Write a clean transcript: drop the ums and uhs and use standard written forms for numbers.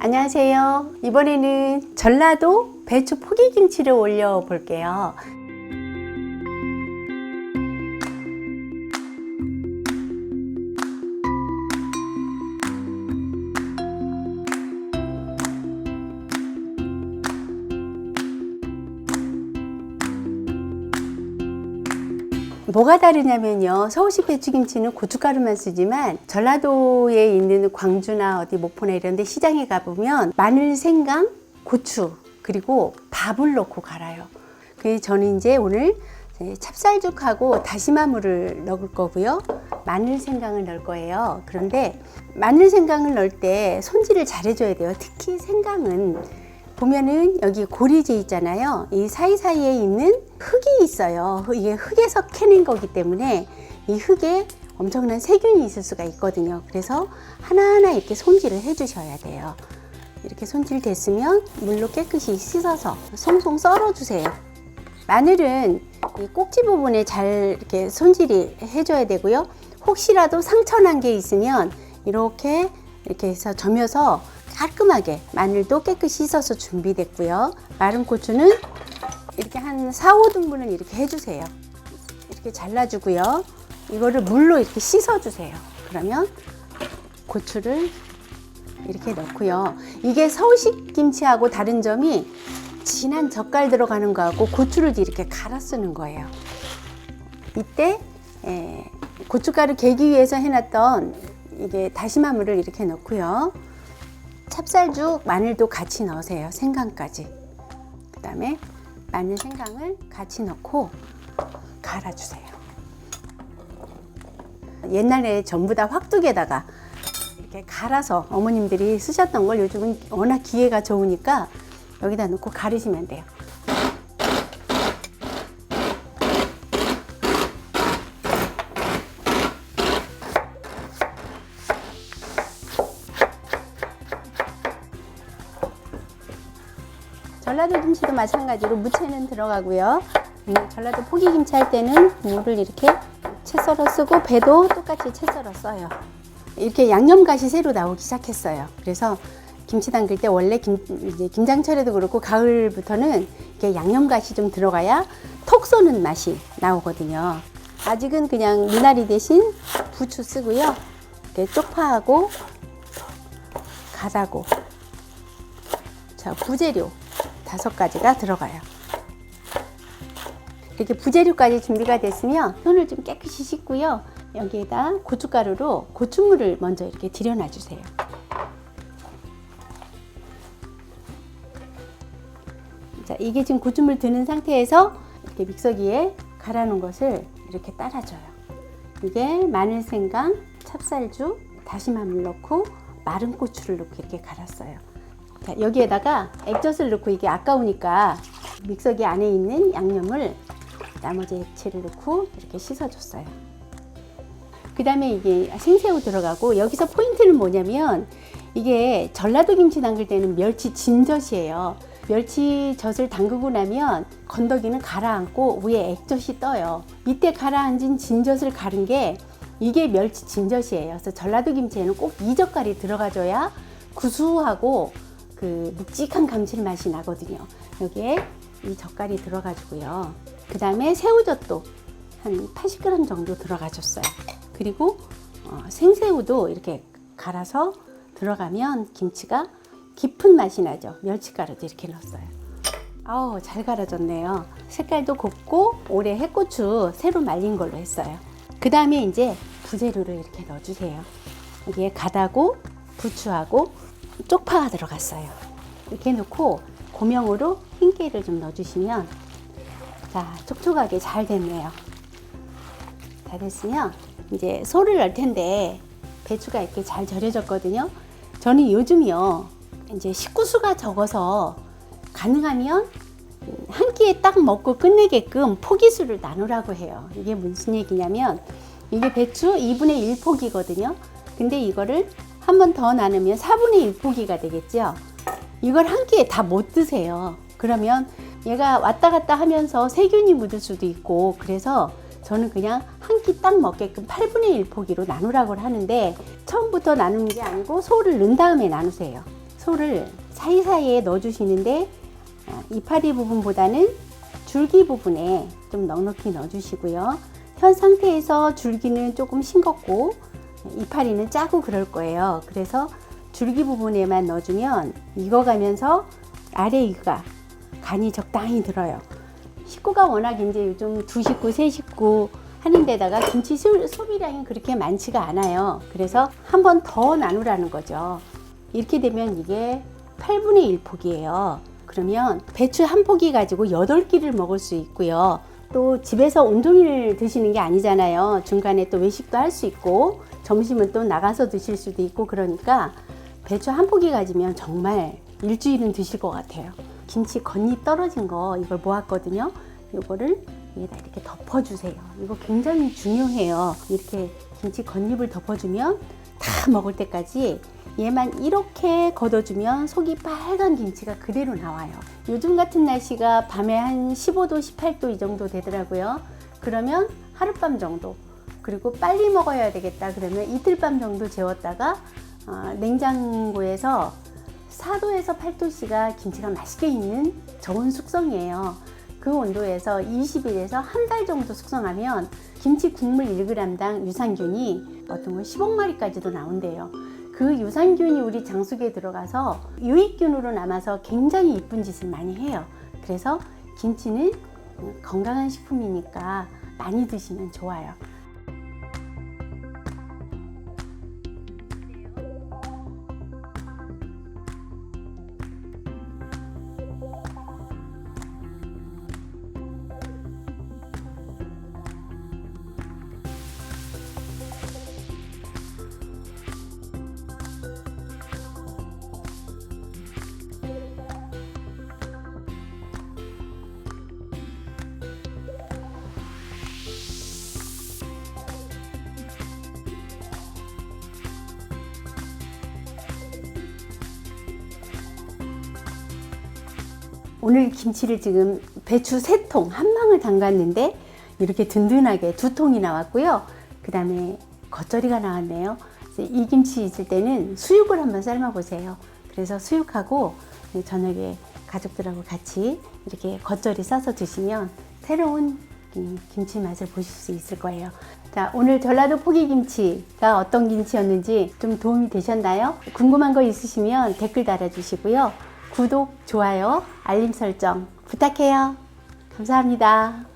안녕하세요. 이번에는 전라도 배추 포기김치를 올려 볼게요. 뭐가 다르냐면요, 서울식 배추김치는 고춧가루만 쓰지만 전라도에 있는 광주나 어디 목포나 이런 데 시장에 가보면 마늘, 생강, 고추 그리고 밥을 넣고 갈아요. 그래서 저는 이제 오늘 찹쌀죽하고 다시마물을 넣을 거고요, 마늘, 생강을 넣을 거예요. 그런데 마늘, 생강을 넣을 때 손질을 잘 해줘야 돼요. 특히 생강은 보면은 여기 고리제 있잖아요. 이 사이사이에 있는 흙이 있어요. 이게 흙에서 캐낸 거기 때문에 이 흙에 엄청난 세균이 있을 수가 있거든요. 그래서 하나하나 이렇게 손질을 해 주셔야 돼요. 이렇게 손질됐으면 물로 깨끗이 씻어서 송송 썰어 주세요. 마늘은 이 꼭지 부분에 잘 이렇게 손질이 해줘야 되고요. 혹시라도 상처 난 게 있으면 이렇게 해서 점여서 깔끔하게, 마늘도 깨끗이 씻어서 준비됐고요. 마른 고추는 이렇게 한 4, 5등분을 이렇게 해주세요. 이렇게 잘라주고요. 이거를 물로 이렇게 씻어주세요. 그러면 고추를 이렇게 넣고요. 이게 서울식 김치하고 다른 점이 진한 젓갈 들어가는 거하고 고추를 이렇게 갈아 쓰는 거예요. 이때 고춧가루 개기 위해서 해놨던 이게 다시마물을 이렇게 넣고요. 찹쌀죽, 마늘도 같이 넣으세요. 생강까지. 그 다음에 마늘, 생강을 같이 넣고 갈아주세요. 옛날에 전부 다 확둑에다가 이렇게 갈아서 어머님들이 쓰셨던 걸 요즘은 워낙 기회가 좋으니까 여기다 넣고 갈으시면 돼요. 전라도 김치도 마찬가지로 무채는 들어가고요. 전라도 포기김치 할 때는 무를 이렇게 채 썰어 쓰고 배도 똑같이 채 썰어 써요. 이렇게 양념갓이 새로 나오기 시작했어요. 그래서 김치 담글 때 원래 이제 김장철에도 그렇고 가을부터는 이렇게 양념갓이 좀 들어가야 톡 쏘는 맛이 나오거든요. 아직은 그냥 미나리 대신 부추 쓰고요. 이렇게 쪽파하고 갓하고 부재료 5가지가 들어가요. 이렇게 부재료까지 준비가 됐으면 손을 좀 깨끗이 씻고요. 여기에다 고춧가루로 고추물을 먼저 이렇게 들여놔 주세요. 자, 이게 지금 고추물 드는 상태에서 이렇게 믹서기에 갈아 놓은 것을 이렇게 따라줘요. 이게 마늘, 생강, 찹쌀죽, 다시마물 넣고 마른 고추를 넣고 이렇게 갈았어요. 자, 여기에다가 액젓을 넣고, 이게 아까우니까 믹서기 안에 있는 양념을 나머지 액체를 넣고 이렇게 씻어줬어요. 그 다음에 이게 생새우 들어가고, 여기서 포인트는 뭐냐면 이게 전라도 김치 담글 때는 멸치 진젓이에요. 멸치젓을 담그고 나면 건더기는 가라앉고 위에 액젓이 떠요. 밑에 가라앉은 진젓을 가른 게 이게 멸치 진젓이에요. 그래서 전라도 김치에는 꼭 이 젓갈이 들어가줘야 구수하고 그 묵직한 감칠맛이 나거든요. 여기에 이 젓갈이 들어가지고요. 그 다음에 새우젓도 한 80g 정도 들어가줬어요. 그리고 생새우도 이렇게 갈아서 들어가면 김치가 깊은 맛이 나죠. 멸치가루도 이렇게 넣었어요. 아우, 잘 갈아졌네요. 색깔도 곱고 올해 해고추 새로 말린 걸로 했어요. 그 다음에 이제 부재료를 이렇게 넣어주세요. 여기에 갓하고 부추하고 쪽파가 들어갔어요. 이렇게 넣고 고명으로 흰깨를 좀 넣어주시면, 자, 촉촉하게 잘 됐네요. 다 됐으면 이제 소를 넣을 텐데 배추가 이렇게 잘 절여졌거든요. 저는 요즘이요, 이제 식구수가 적어서 가능하면 한 끼에 딱 먹고 끝내게끔 포기수를 나누라고 해요. 이게 무슨 얘기냐면 이게 배추 2분의 1 포기거든요. 근데 이거를 한 번 더 나누면 4분의 1 포기가 되겠죠. 이걸 한 끼에 다 못 드세요. 그러면 얘가 왔다 갔다 하면서 세균이 묻을 수도 있고, 그래서 저는 그냥 한 끼 딱 먹게끔 8분의 1 포기로 나누라고 하는데, 처음부터 나누는 게 아니고 소를 넣은 다음에 나누세요. 소를 사이사이에 넣어주시는데 이파리 부분보다는 줄기 부분에 좀 넉넉히 넣어주시고요. 현 상태에서 줄기는 조금 싱겁고 이파리는 짜고 그럴 거예요. 그래서 줄기 부분에만 넣어주면 익어가면서 아래 이가 간이 적당히 들어요. 식구가 워낙 이제 요즘 2식구, 3식구 하는 데다가 김치 소비량이 그렇게 많지가 않아요. 그래서 한 번 더 나누라는 거죠. 이렇게 되면 이게 8분의 1 폭이에요. 그러면 배추 한 포기 가지고 8끼를 먹을 수 있고요. 또 집에서 온종일 드시는 게 아니잖아요. 중간에 또 외식도 할 수 있고 점심은 또 나가서 드실 수도 있고 그러니까 배추 한 포기 가지면 정말 일주일은 드실 것 같아요. 김치 겉잎 떨어진 거 이걸 모았거든요. 이거를 위에다 이렇게 덮어주세요. 이거 굉장히 중요해요. 이렇게 김치 겉잎을 덮어주면 다 먹을 때까지 얘만 이렇게 걷어주면 속이 빨간 김치가 그대로 나와요. 요즘 같은 날씨가 밤에 한 15도, 18도 이 정도 되더라고요. 그러면 하룻밤 정도, 그리고 빨리 먹어야 되겠다 그러면 이틀밤 정도 재웠다가 냉장고에서 4도에서 8도씨가 김치가 맛있게 익는 저온 숙성이에요. 그 온도에서 20일에서 한 달 정도 숙성하면 김치 국물 1g당 유산균이 어떤 건 10억 마리까지도 나온대요. 그 유산균이 우리 장 속에 들어가서 유익균으로 남아서 굉장히 이쁜 짓을 많이 해요. 그래서 김치는 건강한 식품이니까 많이 드시면 좋아요. 오늘 김치를 지금 배추 3통 한 방울 담갔는데 이렇게 든든하게 2통이 나왔고요. 그 다음에 겉절이가 나왔네요. 이 김치 있을 때는 수육을 한번 삶아 보세요. 그래서 수육하고 저녁에 가족들하고 같이 이렇게 겉절이 싸서 드시면 새로운 김치 맛을 보실 수 있을 거예요. 자, 오늘 전라도 포기김치가 어떤 김치였는지 좀 도움이 되셨나요? 궁금한 거 있으시면 댓글 달아주시고요. 구독, 좋아요, 알림 설정 부탁해요. 감사합니다.